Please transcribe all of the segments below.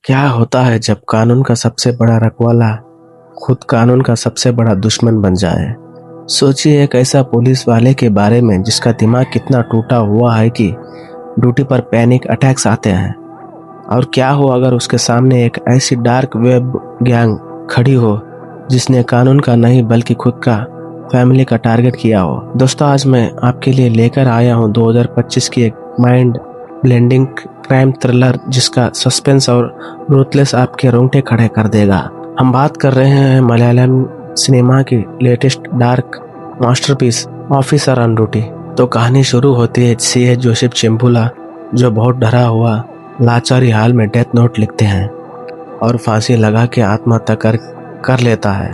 क्या होता है जब कानून का सबसे बड़ा रखवाला खुद कानून का सबसे बड़ा दुश्मन बन जाए। सोचिए एक ऐसा पुलिस वाले के बारे में जिसका दिमाग कितना टूटा हुआ है कि ड्यूटी पर पैनिक अटैक्स आते हैं। और क्या हो अगर उसके सामने एक ऐसी डार्क वेब गैंग खड़ी हो जिसने कानून का नहीं बल्कि खुद का फैमिली का टारगेट किया हो। दोस्तों, आज मैं आपके लिए लेकर आया हूँ 2025 की एक माइंड ब्लेंडिंग क्राइम थ्रिलर जिसका सस्पेंस और रूथलेस आपके रोंगटे खड़े कर देगा। हम बात कर रहे हैं मलयालम सिनेमा की latest dark masterpiece officer on duty. तो कहानी शुरू होती है सीए जोसेफ चेम्बुला, जो बहुत डरा हुआ लाचारी हाल में डेथ नोट लिखते हैं और फांसी लगा के आत्महत्या कर लेता है।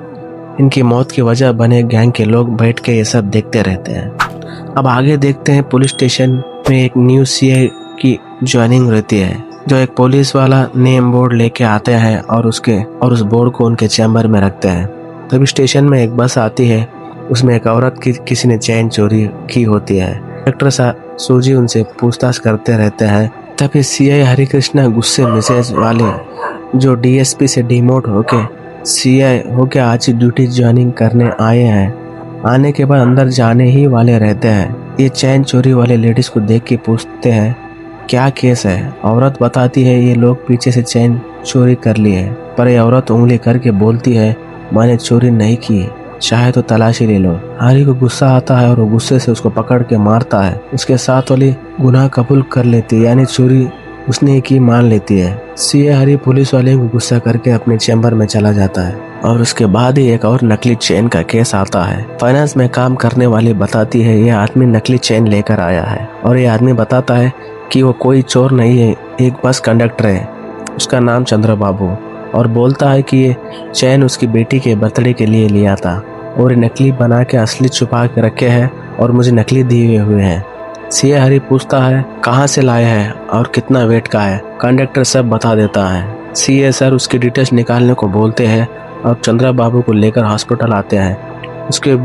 इनकी मौत की वजह बने गैंग के लोग बैठ के ये सब देखते रहते हैं। अब आगे देखते हैं पुलिस स्टेशन में एक न्यू सीए की ज्वाइनिंग रहती है, जो एक पुलिस वाला नेम बोर्ड लेके आते हैं और उस बोर्ड को उनके चैम्बर में रखते हैं। तभी स्टेशन में एक बस आती है, उसमें एक औरत की किसी ने चैन चोरी की होती है। इंस्पेक्टर सूजी उनसे पूछताछ करते रहते हैं। तभी सीआई हरिकृष्णा गुस्से मिसेज वाले, जो डीएसपी से डिमोट होके सीआई होके आज ड्यूटी ज्वाइनिंग करने आए हैं, आने के बाद अंदर जाने ही वाले रहते हैं। ये चैन चोरी वाले लेडीज को देख के पूछते हैं क्या केस है। औरत बताती है ये लोग पीछे से चैन चोरी कर ली है, पर ये औरत उंगली करके बोलती है मैंने चोरी नहीं की, चाहे तो तलाशी ले लो। हरी को गुस्सा आता है और वो गुस्से से उसको पकड़ के मारता है। उसके साथ वाली गुनाह कबूल कर लेती है, यानी चोरी उसने की मान लेती है। सीए हरी पुलिस वाले को गुस्सा करके अपने चैम्बर में चला जाता है और उसके बाद ही एक और नकली चेन का केस आता है। फाइनेंस में काम करने वाली बताती है ये आदमी नकली चेन लेकर आया है और ये आदमी बताता है कि वो कोई चोर नहीं है, एक बस कंडक्टर है, उसका नाम चंद्र बाबू, और बोलता है कि ये चैन उसकी बेटी के बर्थडे के लिए लिया था और नकली बना के असली छुपा के रखे हैं और मुझे नकली दिए हुए हैं। सीए हरी पूछता है कहाँ से लाया है और कितना वेट का है। कंडक्टर सब बता देता है। सीए सर उसकी डिटेल्स निकालने को बोलते हैं और चंद्रा बाबू को लेकर हॉस्पिटल आते हैं। उसके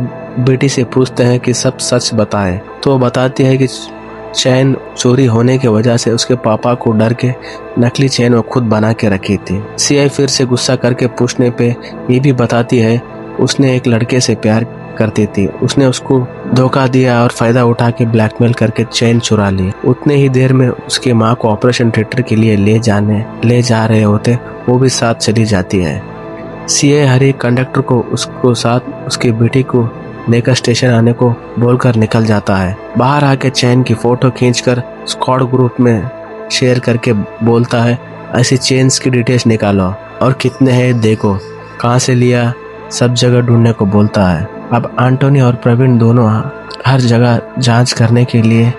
बेटी से पूछते हैं कि सब सच बताए, तो वो बताती है कि चैन चोरी होने की वजह से उसके पापा को डर के नकली चैन वो खुद बना के रखी थी। सीआई फिर से गुस्सा करके पूछने पे ये भी बताती है उसने एक लड़के से प्यार करती थी, उसने उसको धोखा दिया और फायदा उठा के ब्लैकमेल करके चैन चुरा ली। उतने ही देर में उसके माँ को ऑपरेशन थिएटर के लिए ले जा रहे होते, वो भी साथ चली जाती है। सीए हरी कंडक्टर को उसको साथ उसकी बेटी को लेकर स्टेशन आने को बोलकर निकल जाता है। बाहर आके चैन की फोटो खींचकर स्क्वाड ग्रुप में शेयर करके बोलता है ऐसी चेन्स की डिटेल्स निकालो और कितने हैं देखो, कहाँ से लिया, सब जगह ढूंढने को बोलता है। अब एंटोनी और प्रवीण दोनों हर जगह जांच करने के लिए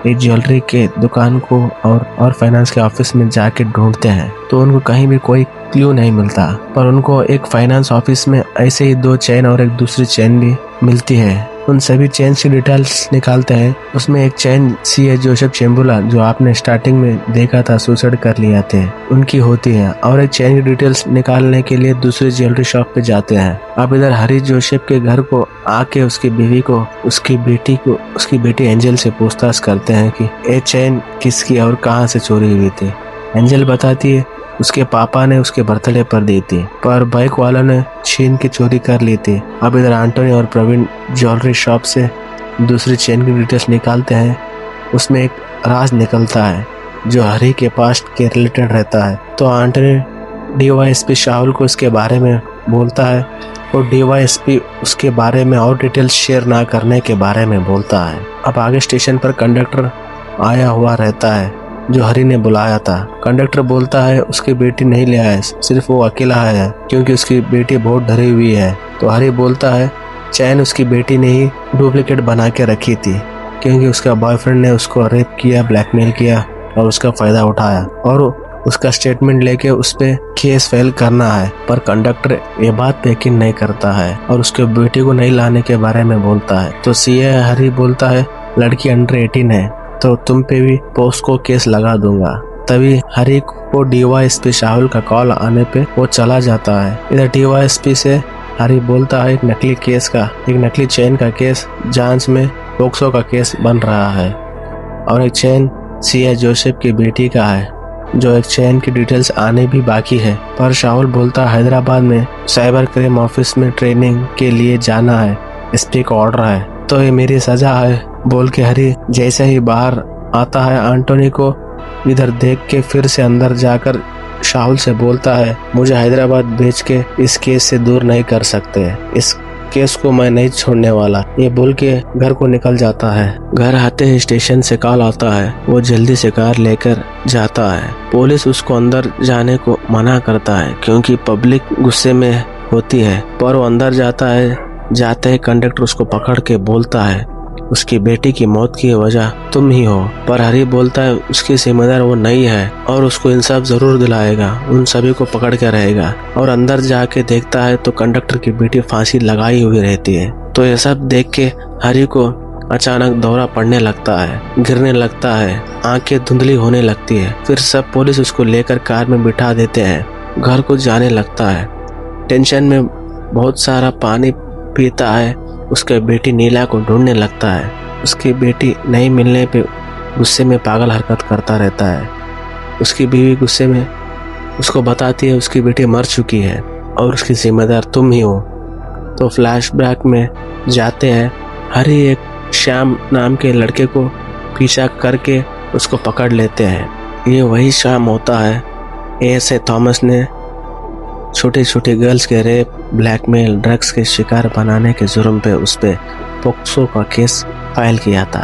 एक ज्वेलरी के दुकान को और फाइनेंस के ऑफिस में जाके ढूंढते हैं, तो उनको कहीं भी कोई क्लू नहीं मिलता। पर उनको एक फाइनेंस ऑफिस में ऐसे ही 2 चेन और एक दूसरी चेन भी मिलती है। उन सभी चेन की डिटेल्स निकालते हैं। उसमें एक चेन सीए जोसेफ चेम्बुला, जो आपने स्टार्टिंग में देखा था सुसाइड कर लिया थे, उनकी होती है। और एक चेन की डिटेल्स निकालने के लिए दूसरी ज्वेलरी शॉप पे जाते हैं। अब इधर हरी जोसेफ के घर को आके उसकी बीवी को उसकी बेटी एंजल से पूछताछ करते हैं कि ये चेन किसकी और कहाँ से चोरी हुई थी। एंजल बताती है उसके पापा ने उसके बर्थडे पर दी थी, पर बाइक वालों ने छीन के चोरी कर ली थी। अब इधर एंटोनी और प्रवीण ज्वेलरी शॉप से दूसरी चेन की डिटेल्स निकालते हैं। उसमें एक राज निकलता है जो हरी के पास्ट के रिलेटेड रहता है। तो एंटोनी डीवाईएसपी शाहुल को इसके बारे में बोलता है और डीवाईएसपी उसके बारे में और डिटेल्स शेयर ना करने के बारे में बोलता है। अब आगे स्टेशन पर कंडक्टर आया हुआ रहता है जो हरी ने बुलाया था। कंडक्टर बोलता है उसकी बेटी नहीं ले आया, सिर्फ वो अकेला आया है क्योंकि उसकी बेटी बहुत डरी हुई है। तो हरी बोलता है चैन उसकी बेटी ने ही डुप्लीकेट बना के रखी थी क्योंकि उसका बॉयफ्रेंड ने उसको रेप किया, ब्लैकमेल किया और उसका फायदा उठाया और उसका स्टेटमेंट लेके उस पे केस फाइल करना है। पर कंडक्टर ये बात पे यकीन नहीं करता है और उसके बेटी को नहीं लाने के बारे में बोलता है। तो सीए हरी बोलता है लड़की अंडर 18 है तो तुम पे भी पोस्को केस लगा दूंगा। तभी हरी को डीवाईएसपी शाहुल का कॉल आने पे वो चला जाता है। इधर डीवाईएसपी से हरी बोलता है एक नकली चेन का केस जांच में पोक्सो का केस बन रहा है और एक चेन सीए जोसेफ की बेटी का है जो एक चेन की डिटेल्स आने भी बाकी है। पर शाहुल बोलता हैदराबाद में साइबर क्राइम ऑफिस में ट्रेनिंग के लिए जाना है, एसपी का ऑर्डर है, तो ये मेरी सजा है बोल के हरी जैसे ही बाहर आता है एंटोनी को इधर देख के फिर से अंदर जाकर शाहुल से बोलता है, मुझे हैदराबाद भेज के इस केस से दूर नहीं कर सकते, इस केस को मैं नहीं छोड़ने वाला, ये बोल के घर को निकल जाता है। घर आते ही स्टेशन से कॉल आता है, वो जल्दी से कार लेकर जाता है। पुलिस उसको अंदर जाने को मना करता है क्योंकि पब्लिक गुस्से में होती है, पर वो अंदर जाता है। जाते ही कंडक्टर उसको पकड़ के बोलता है, उसकी बेटी की मौत की वजह तुम ही हो। पर हरी बोलता है उसकी जिम्मेदार वो नहीं है और उसको इंसाफ जरूर दिलाएगा, उन सभी को पकड़ के रहेगा। और अंदर जाके देखता है तो कंडक्टर की बेटी फांसी लगाई हुई रहती है। तो ये सब देख के हरी को अचानक दौरा पड़ने लगता है, गिरने लगता है, आंखें धुंधली होने लगती है। फिर सब पुलिस उसको लेकर कार में बिठा देते हैं, घर को जाने लगता है। टेंशन में बहुत सारा पानी पीता है। उसके बेटी नीला को ढूंढने लगता है। उसकी बेटी नहीं मिलने पे गुस्से में पागल हरकत करता रहता है। उसकी बीवी गुस्से में उसको बताती है उसकी बेटी मर चुकी है और उसकी जिम्मेदार तुम ही हो। तो फ्लैशबैक में जाते हैं, हरी एक श्याम नाम के लड़के को पीछा करके उसको पकड़ लेते हैं। ये वही श्याम होता है एस ए थॉमस ने छोटी छोटी गर्ल्स के रेप, ब्लैकमेल, ड्रग्स के शिकार बनाने के जुर्म पे उस पे पोक्सो का केस फाइल किया था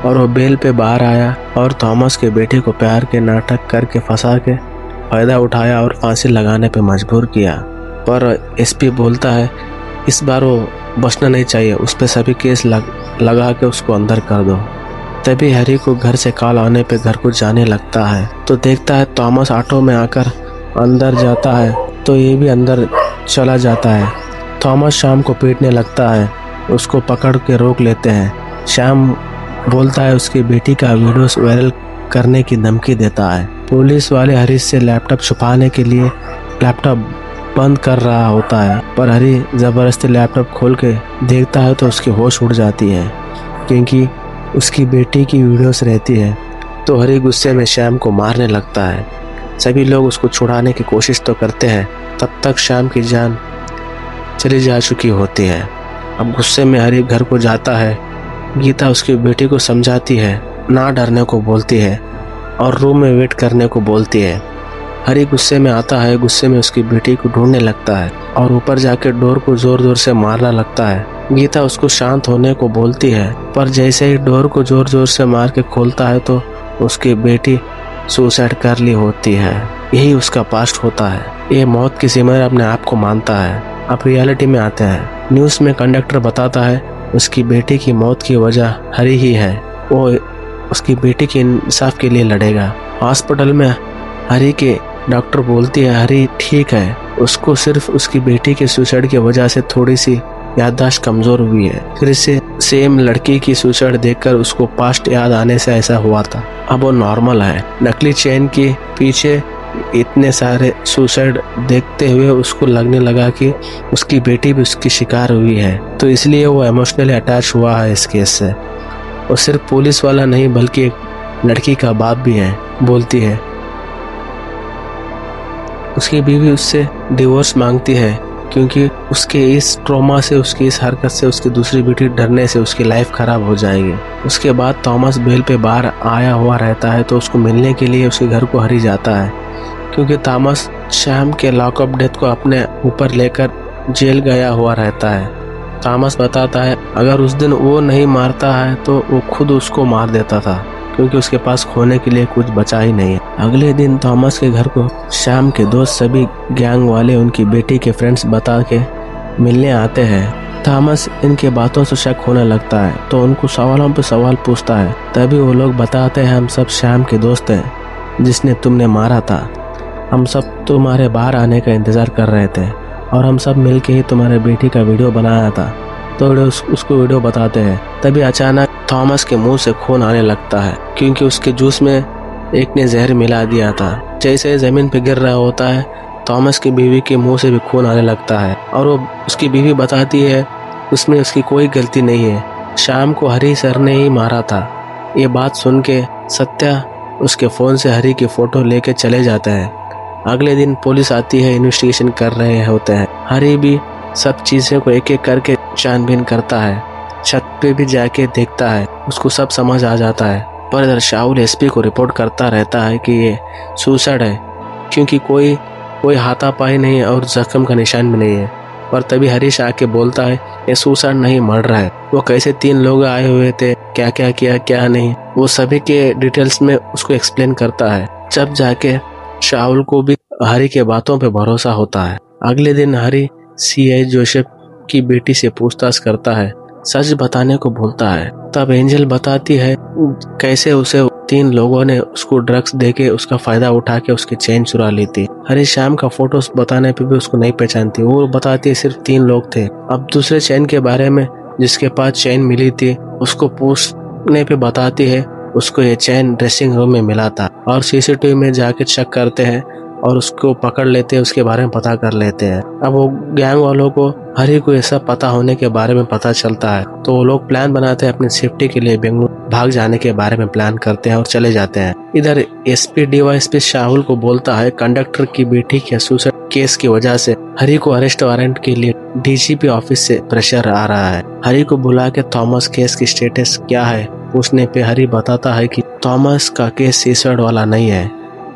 और वो बेल पे बाहर आया और थॉमस के बेटे को प्यार के नाटक करके फंसा के फायदा उठाया और फांसी लगाने पे मजबूर किया। पर एसपी बोलता है इस बार वो बचना नहीं चाहिए, उस पे सभी केस लगा के उसको अंदर कर दो। तभी हरी को घर से कॉल आने पे घर को जाने लगता है तो देखता है थॉमस ऑटो में आकर अंदर जाता है तो ये भी अंदर चला जाता है। थॉमस शाम को पीटने लगता है, उसको पकड़ के रोक लेते हैं। शाम बोलता है उसकी बेटी का वीडियोस वायरल करने की धमकी देता है। पुलिस वाले हरी से लैपटॉप छुपाने के लिए लैपटॉप बंद कर रहा होता है, पर हरी ज़बरदस्ती लैपटॉप खोल के देखता है तो उसकी होश उड़ जाती है क्योंकि उसकी बेटी की वीडियोस रहती है। तो हरी गुस्से में श्याम को मारने लगता है। सभी लोग उसको छुड़ाने की कोशिश तो करते हैं, तब तक श्याम की जान चली जा चुकी होती है। अब गुस्से में हरी घर को जाता है। गीता उसकी बेटी को समझाती है, ना डरने को बोलती है और रूम में वेट करने को बोलती है। हरी गुस्से में आता है, गुस्से में उसकी बेटी को ढूंढने लगता है और ऊपर जाके डोर को जोर जोर से मारना लगता है। गीता उसको शांत होने को बोलती है, पर जैसे ही डोर को जोर जोर से मार के खोलता है तो उसकी बेटी सुसाइड कर ली होती है। यही उसका पास्ट होता है। ये मौत की जिम्मेदारी अपने आप को मानता है। अब रियलिटी में आते हैं। न्यूज़ में कंडक्टर बताता है उसकी बेटी की मौत की वजह हरी ही है, वो उसकी बेटी के इंसाफ के लिए लड़ेगा। हॉस्पिटल में हरी के डॉक्टर बोलती है हरी ठीक है, उसको सिर्फ उसकी बेटी के सुसाइड की वजह से थोड़ी सी याददाश्त कमजोर हुई है। फिर से सेम लड़की की सुसाइड देखकर उसको पास्ट याद आने से ऐसा हुआ था। अब वो नॉर्मल है। नकली चेन के पीछे इतने सारे सुसाइड देखते हुए उसको लगने लगा कि उसकी बेटी भी उसकी शिकार हुई है, तो इसलिए वो इमोशनली अटैच हुआ है इस केस से। और सिर्फ पुलिस वाला नहीं बल्कि एक लड़की का बाप भी है। बोलती है उसकी बीवी उससे डिवोर्स मांगती है क्योंकि उसके इस ट्रॉमा से, उसकी इस हरकत से उसकी दूसरी बेटी डरने से उसकी लाइफ खराब हो जाएगी। उसके बाद थॉमस बेल पे बाहर आया हुआ रहता है तो उसको मिलने के लिए उसके घर को हरी जाता है क्योंकि थॉमस श्याम के लॉकअप डेथ को अपने ऊपर लेकर जेल गया हुआ रहता है। थॉमस बताता है अगर उस दिन वो नहीं मारता है तो वो खुद उसको मार देता था क्योंकि उसके पास खोने के लिए कुछ बचा ही नहीं है। अगले दिन थॉमस के घर को शाम के दोस्त सभी गैंग वाले उनकी बेटी के फ्रेंड्स बता के मिलने आते हैं। थॉमस इनके बातों से शक होने लगता है तो उनको सवालों पे सवाल पूछता है। तभी वो लोग बताते हैं हम सब श्याम के दोस्त हैं जिसने तुमने मारा था। हम सब तुम्हारे बाहर आने का इंतजार कर रहे थे और हम सब मिलके ही तुम्हारे बेटी का वीडियो बनाया था। तो उसको वीडियो बताते हैं। तभी अचानक थॉमस के मुंह से खून आने लगता है क्योंकि उसके जूस में एक ने जहर मिला दिया था। जैसे जमीन पे गिर रहा होता है थॉमस की बीवी के मुंह से भी खून आने लगता है और वो उसकी बीवी बताती है उसमें उसकी कोई गलती नहीं है, शाम को हरी सर ने ही मारा था। ये बात सुन के सत्या उसके फ़ोन से हरी की फ़ोटो लेके चले जाते हैं। अगले दिन पुलिस आती है, इन्वेस्टिगेशन कर रहे होते हैं। हरी भी सब चीज़ों को एक एक करके छानबीन करता है। छत पे भी जाके देखता है, उसको सब समझ आ जाता है। पर इधर शाहुल एसपी को रिपोर्ट करता रहता है कि ये सुसाइड है, क्योंकि कोई हाथापाई नहीं है और जख्म का निशान भी नहीं है। पर तभी हरीश आके बोलता है ये सुसाइड नहीं, मर्डर है। वो कैसे 3 लोग आए हुए थे, क्या क्या किया क्या नहीं, वो सभी के डिटेल्स में उसको एक्सप्लेन करता है। जब जाके शाहुल को भी हरी के बातों पे भरोसा होता है। अगले दिन हरी सीआई जोसेफ की बेटी से पूछताछ करता है, सच बताने को बोलता है। तब एंजल बताती है कैसे उसे 3 लोगों ने उसको ड्रग्स देके उसका फायदा उठा के उसकी चेन चुरा ली थी। हरी शाम का फोटोज बताने पे भी उसको नहीं पहचानती। वो बताती है सिर्फ 3 लोग थे। अब दूसरे चेन के बारे में जिसके पास चेन मिली थी उसको पूछने पे बताती है उसको ये चेन ड्रेसिंग रूम में मिला था। और सीसीटीवी में जाके चेक करते हैं और उसको पकड़ लेते हैं, उसके बारे में पता कर लेते हैं। अब वो गैंग वालों को हरी को ऐसा पता होने के बारे में पता चलता है, तो वो लोग प्लान बनाते हैं अपनी सेफ्टी के लिए बेंगलुरु भाग जाने के बारे में प्लान करते हैं और चले जाते हैं। इधर एसपी डीवाईएसपी शाहुल को बोलता है कंडक्टर की बेटी के सुसाइड केस की वजह से हरी को अरेस्ट वारंट के लिए डीजीपी ऑफिस से प्रेशर आ रहा है। हरी को बुला के थॉमस केस की स्टेटस क्या है पूछने पे हरी बताता है कि थॉमस का केस सुसाइड वाला नहीं है,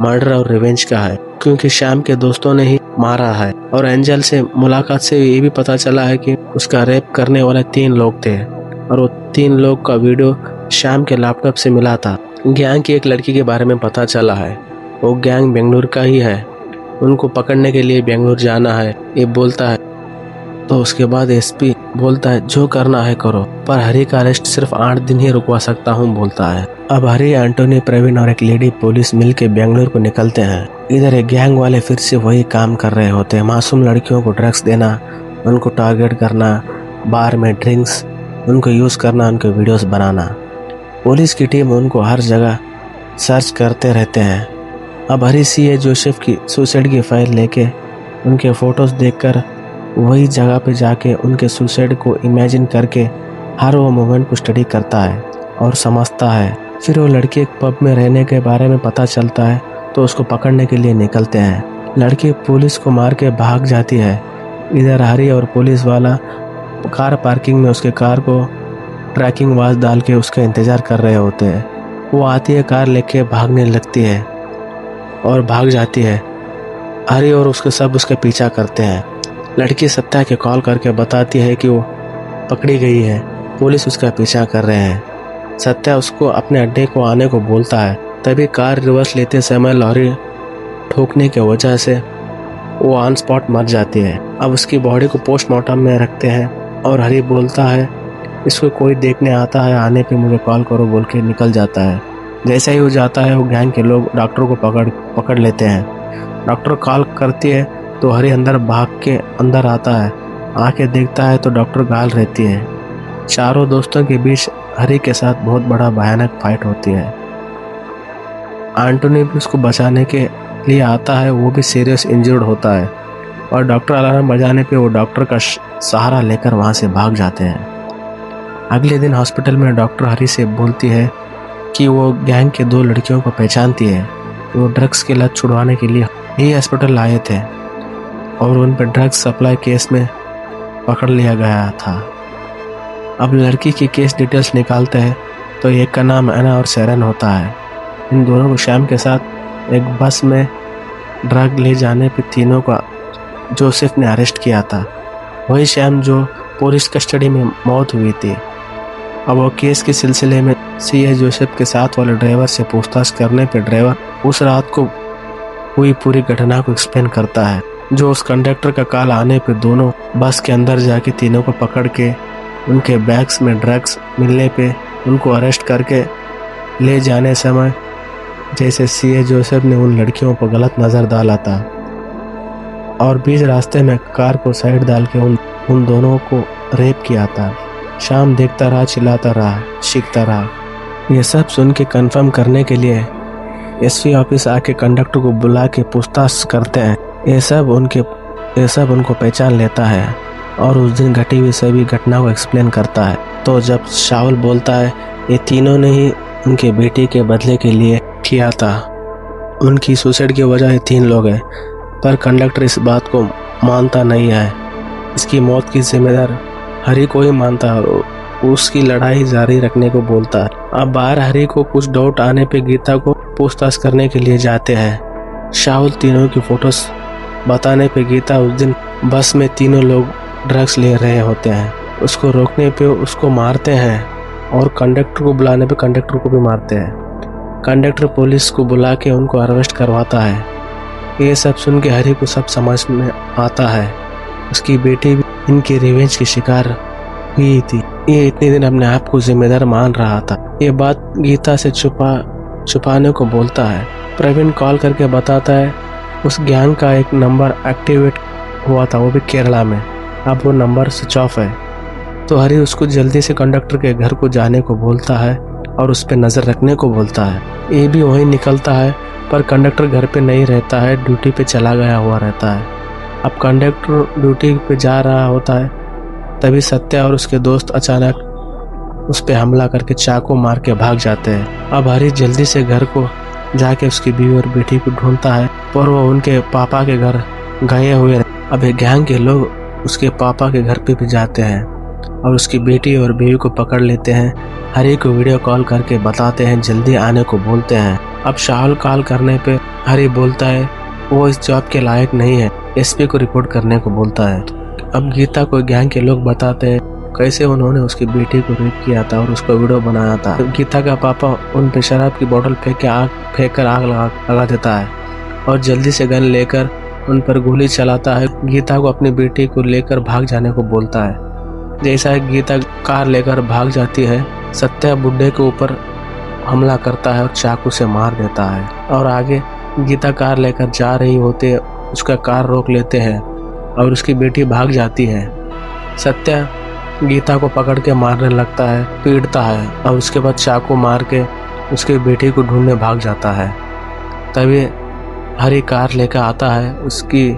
मर्डर और रिवेंज का है, क्योंकि श्याम के दोस्तों ने ही मारा है। और एंजल से मुलाकात से ये भी पता चला है कि उसका रेप करने वाले 3 लोग थे और वो 3 लोग का वीडियो श्याम के लैपटॉप से मिला था। गैंग की एक लड़की के बारे में पता चला है, वो गैंग बेंगलुरु का ही है, उनको पकड़ने के लिए बेंगलुरु जाना है ये बोलता है। तो उसके बाद एसपी बोलता है जो करना है करो, पर हरी का अरेस्ट सिर्फ 8 दिन ही रुकवा सकता हूँ बोलता है। अब हरी, एंटोनी, प्रवीण और एक लेडी पुलिस मिलके बेंगलुरु को निकलते हैं। इधर एक गैंग वाले फिर से वही काम कर रहे होते हैं, मासूम लड़कियों को ड्रग्स देना, उनको टारगेट करना, बार में ड्रिंक्स, उनको यूज करना, उनके वीडियोस बनाना। पुलिस की टीम उनको हर जगह सर्च करते रहते हैं। अब हरी सीए जोसेफ की सुसाइड की फाइल लेके उनके फोटोज देखकर वही जगह पे जाके उनके सुसाइड को इमेजिन करके हर वो मोमेंट को स्टडी करता है और समझता है। फिर वो लड़की एक पब में रहने के बारे में पता चलता है, तो उसको पकड़ने के लिए निकलते हैं। लड़की पुलिस को मार के भाग जाती है। इधर हरी और पुलिस वाला कार पार्किंग में उसके कार को ट्रैकिंग वाच डाल के उसका इंतज़ार कर रहे होते हैं। वो आती है, कार लेके भागने लगती है और भाग जाती है। हरी और उसके सब उसके पीछा करते हैं। लड़की सत्या के कॉल करके बताती है कि वो पकड़ी गई है, पुलिस उसका पीछा कर रहे हैं। सत्या उसको अपने अड्डे को आने को बोलता है। तभी कार रिवर्स लेते समय लॉरी ठोकने की वजह से वो ऑन स्पॉट मर जाती है। अब उसकी बॉडी को पोस्टमार्टम में रखते हैं और हरी बोलता है इसको कोई देखने आता है, आने पे मुझे कॉल करो बोल के निकल जाता है। जैसे ही वो जाता है वो गैंग के लोग डॉक्टर को पकड़ लेते हैं। डॉक्टर कॉल करती है तो हरी अंदर भाग के अंदर आता है। आके देखता है तो डॉक्टर गाल रहती है। चारों दोस्तों के बीच हरी के साथ बहुत बड़ा भयानक फाइट होती है। एंटोनी भी उसको बचाने के लिए आता है, वो भी सीरियस इंजर्ड होता है और डॉक्टर अलार्म बजाने पे वो डॉक्टर का सहारा लेकर वहाँ से भाग जाते हैं। अगले दिन हॉस्पिटल में डॉक्टर हरी से बोलती है कि वो गैंग के 2 लड़कियों को पहचानती है। वो ड्रग्स की लत छुड़वाने के लिए ही हॉस्पिटल आए थे और उन पर ड्रग्स सप्लाई केस में पकड़ लिया गया था। अब लड़की की केस डिटेल्स निकालते हैं तो एक का नाम एना और सेरन होता है। इन दोनों को श्याम के साथ एक बस में ड्रग ले जाने पे तीनों का जोसेफ ने अरेस्ट किया था। वही श्याम जो पुलिस कस्टडी में मौत हुई थी। अब वो केस के सिलसिले में सीए जोसेफ के साथ वाले ड्राइवर से पूछताछ करने पे ड्राइवर उस रात को हुई पूरी घटना को एक्सप्लेन करता है। जो उस कंडक्टर का कॉल आने पे दोनों बस के अंदर जाके तीनों को पकड़ के उनके बैग्स में ड्रग्स मिलने पे उनको अरेस्ट करके ले जाने समय जैसे सीए जोसेफ ने उन लड़कियों पर गलत नज़र डाला था और बीच रास्ते में कार को साइड डाल के उन दोनों को रेप किया था। शाम देखता रहा, चिल्लाता रहा, चीखता रहा। ये सब सुन के कंफर्म करने के लिए एसपी ऑफिस आके कंडक्टर को बुला के पूछताछ करते हैं। ये सब उनको पहचान लेता है और उस दिन घटी हुई सभी घटना को एक्सप्लेन करता है। तो जब शाहुल बोलता है ये तीनों ने ही उनके बेटे के बदले के लिए किया था। उनकी सुसाइड की वजह 3 लोग हैं, पर कंडक्टर इस बात को मानता नहीं है। इसकी मौत की जिम्मेदार हरी को ही मानता है और उसकी लड़ाई जारी रखने को बोलता है। अब बाहर हरी को कुछ डाउट आने पे गीता को पूछताछ करने के लिए जाते हैं। शाहुल तीनों की फोटोज बताने पे गीता उस दिन बस में तीनों लोग ड्रग्स ले रहे होते हैं। उसको रोकने पे उसको मारते हैं और कंडक्टर को बुलाने पे कंडक्टर को भी मारते हैं। कंडक्टर पुलिस को बुला के उनको अरेस्ट करवाता है। ये सब सुन के हरी को सब समझ में आता है। उसकी बेटी भी इनकी रिवेंज की शिकार हुई थी। ये इतने दिन अपने आप को जिम्मेदार मान रहा था। ये बात गीता से छुपाने को बोलता है। प्रवीण कॉल करके बताता है उस गैंग का एक नंबर एक्टिवेट हुआ था, वो भी केरला में। अब वो नंबर स्विच ऑफ है। तो हरी उसको जल्दी से कंडक्टर के घर को जाने को बोलता है और उस पर नज़र रखने को बोलता है। ये भी वहीं निकलता है, पर कंडक्टर घर पे नहीं रहता है, ड्यूटी पे चला गया हुआ रहता है। अब कंडक्टर ड्यूटी पे जा रहा होता है, तभी सत्या और उसके दोस्त अचानक उस पर हमला करके चाकू मार के भाग जाते हैं। अब हरी जल्दी से घर को जाके उसकी बीवी और बेटी को ढूंढता है, पर वो उनके पापा के घर गए हुए। अब एक गैंग के लोग उसके पापा के घर पे भी जाते हैं और उसकी बेटी और बीवी को पकड़ लेते हैं। हरी को वीडियो कॉल करके बताते हैं, जल्दी आने को बोलते हैं। अब शाहुल कॉल करने पे हरी बोलता है वो इस जॉब के लायक नहीं है, एसपी को रिपोर्ट करने को बोलता है। अब गीता को गैंग के लोग बताते हैं कैसे उन्होंने उसकी बेटी को रेप किया था और उसको वीडियो बनाया था। गीता का पापा उन पे शराब की बोतल फेंक कर आग लगा देता है और जल्दी से गन लेकर उन पर गोली चलाता है। गीता को अपनी बेटी को लेकर भाग जाने को बोलता है। जैसा ही गीता कार लेकर भाग जाती है, सत्या बुड्ढे के ऊपर हमला करता है और चाकू से मार देता है। और आगे गीता कार लेकर जा रही होते उसका कार रोक लेते हैं और उसकी बेटी भाग जाती है। सत्या गीता को पकड़ के मारने लगता है, पीटता है और उसके बाद चाकू मार के उसकी बेटी को ढूंढने भाग जाता है। तभी हरी कार लेकर आता है, उसकी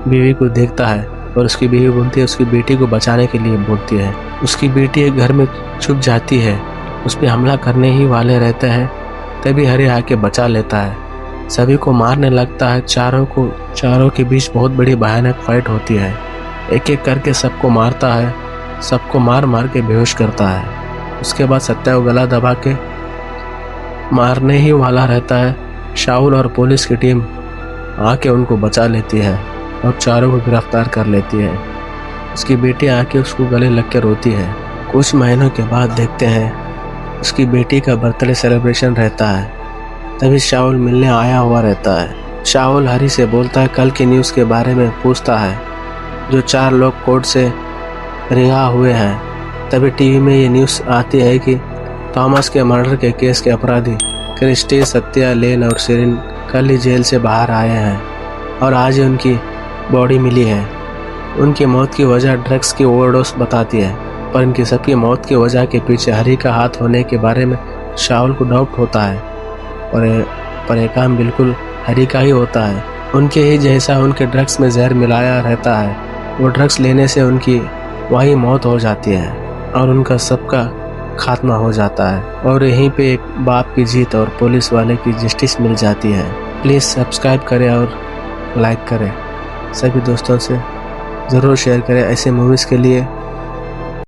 बीवी को देखता है और उसकी बीवी बोलती है उसकी बेटी को बचाने के लिए बोलती है। उसकी बेटी एक घर में छुप जाती है, उस पर हमला करने ही वाले रहते हैं। तभी हरी आके बचा लेता है, सभी को मारने लगता है। चारों के बीच बहुत बड़ी भयानक फाइट होती है। एक एक करके सबको मारता है, सबको मार मार के बेहोश करता है। उसके बाद सत्या को गला दबा के मारने ही वाला रहता है। शाहुल और पुलिस की टीम आके उनको बचा लेती है और चारों को गिरफ्तार कर लेती है। उसकी बेटी आके उसको गले लग के रोती है। कुछ महीनों के बाद देखते हैं उसकी बेटी का बर्थडे सेलिब्रेशन रहता है। तभी शाहुल मिलने आया हुआ रहता है। शाहुल हरी से बोलता है, कल की न्यूज़ के बारे में पूछता है, जो 4 लोग कोर्ट से रिहा हुए हैं। तभी टीवी में ये न्यूज़ आती है कि थॉमस के मर्डर के केस के अपराधी क्रिस्टी, सत्या, लेन और सिरिन कल ही जेल से बाहर आए हैं और आज ही उनकी बॉडी मिली है। उनकी मौत की वजह ड्रग्स की ओवरडोज बताती है, पर इनकी सबकी मौत की वजह के पीछे हरी का हाथ होने के बारे में शाहुल को डाउट होता है पर यह काम बिल्कुल हरी का ही होता है। उनके ही जैसा उनके ड्रग्स में जहर मिलाया रहता है। वो ड्रग्स लेने से उनकी वही मौत हो जाती है और उनका सबका खात्मा हो जाता है और यहीं पे एक बाप की जीत और पुलिस वाले की जस्टिस मिल जाती है। प्लीज़ सब्सक्राइब करें और लाइक करें। सभी दोस्तों से ज़रूर शेयर करें ऐसे मूवीज़ के लिए।